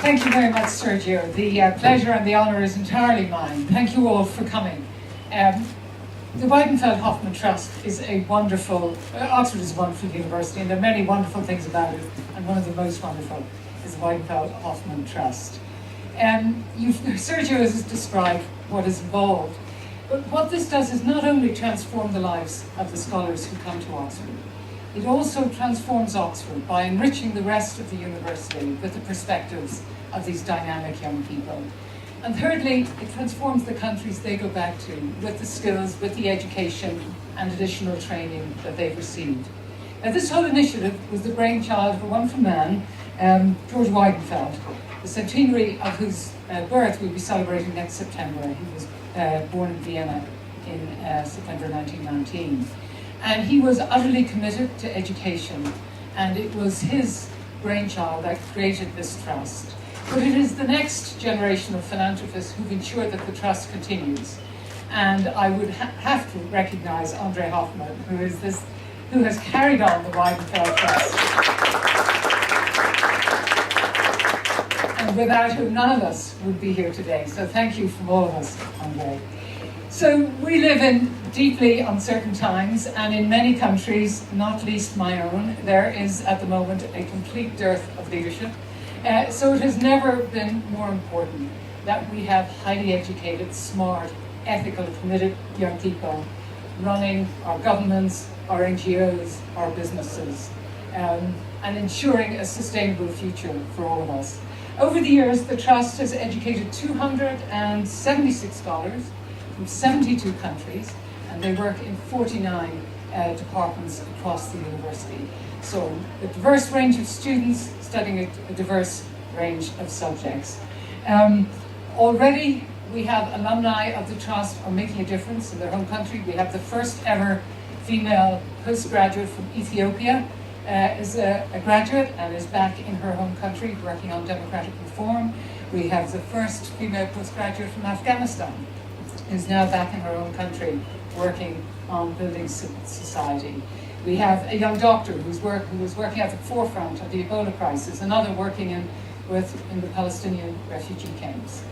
Thank you very much, Sergio. The pleasure and the honour is entirely mine. Thank you all for coming. The Weidenfeld-Hoffmann Trust is a wonderful, Oxford is a wonderful university, and there are many wonderful things about it, and one of the most wonderful is the Weidenfeld-Hoffmann Trust. Sergio has described what is involved, but what this does is not only transform the lives of the scholars who come to Oxford, it also transforms Oxford by enriching the rest of the university with the perspectives of these dynamic young people. And thirdly, it transforms the countries they go back to with the skills, with the education and additional training that they've received. Now, this whole initiative was the brainchild of a wonderful man, George Weidenfeld, the centenary of whose birth we'll be celebrating next September. He was born in Vienna in September 1919. And he was utterly committed to education, and it was his brainchild that created this trust. But it is the next generation of philanthropists who've ensured that the trust continues. And I would have to recognize Andre Hoffmann, who has carried on the Weidenfeld Trust, and without whom none of us would be here today. So thank you from all of us, Andre. So we live in deeply uncertain times, and in many countries, not least my own, there is at the moment a complete dearth of leadership. So it has never been more important that we have highly educated, smart, ethical, committed young people running our governments, our NGOs, our businesses, and ensuring a sustainable future for all of us. Over the years, the Trust has educated 276 scholars from 72 countries, and they work in 49 departments across the university. So a diverse range of students studying a diverse range of subjects. Already we have alumni of the Trust are making a difference in their home country. We have the first ever female postgraduate from Ethiopia is a graduate and is back in her home country working on democratic reform. We have the first female postgraduate from Afghanistan who's now back in her own country working on building society. We have a young doctor who was working at the forefront of the Ebola crisis, another working in the Palestinian refugee camps.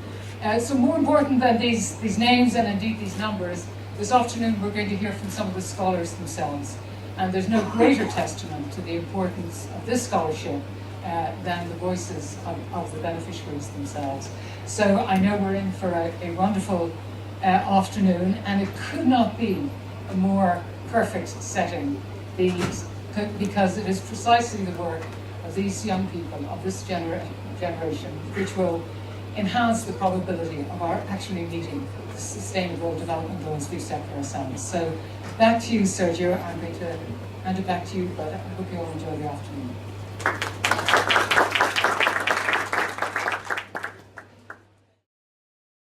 So more important than these names and indeed these numbers, this afternoon we're going to hear from some of the scholars themselves. And there's no greater testament to the importance of this scholarship than the voices of the beneficiaries themselves. So I know we're in for a wonderful afternoon, and it could not be a more perfect setting because it is precisely the work of these young people, of this generation, which will enhance the probability of our actually meeting the sustainable development goals we've set for ourselves. So back to you, Sergio. I'm going to hand it back to you, but I hope you all enjoy the afternoon.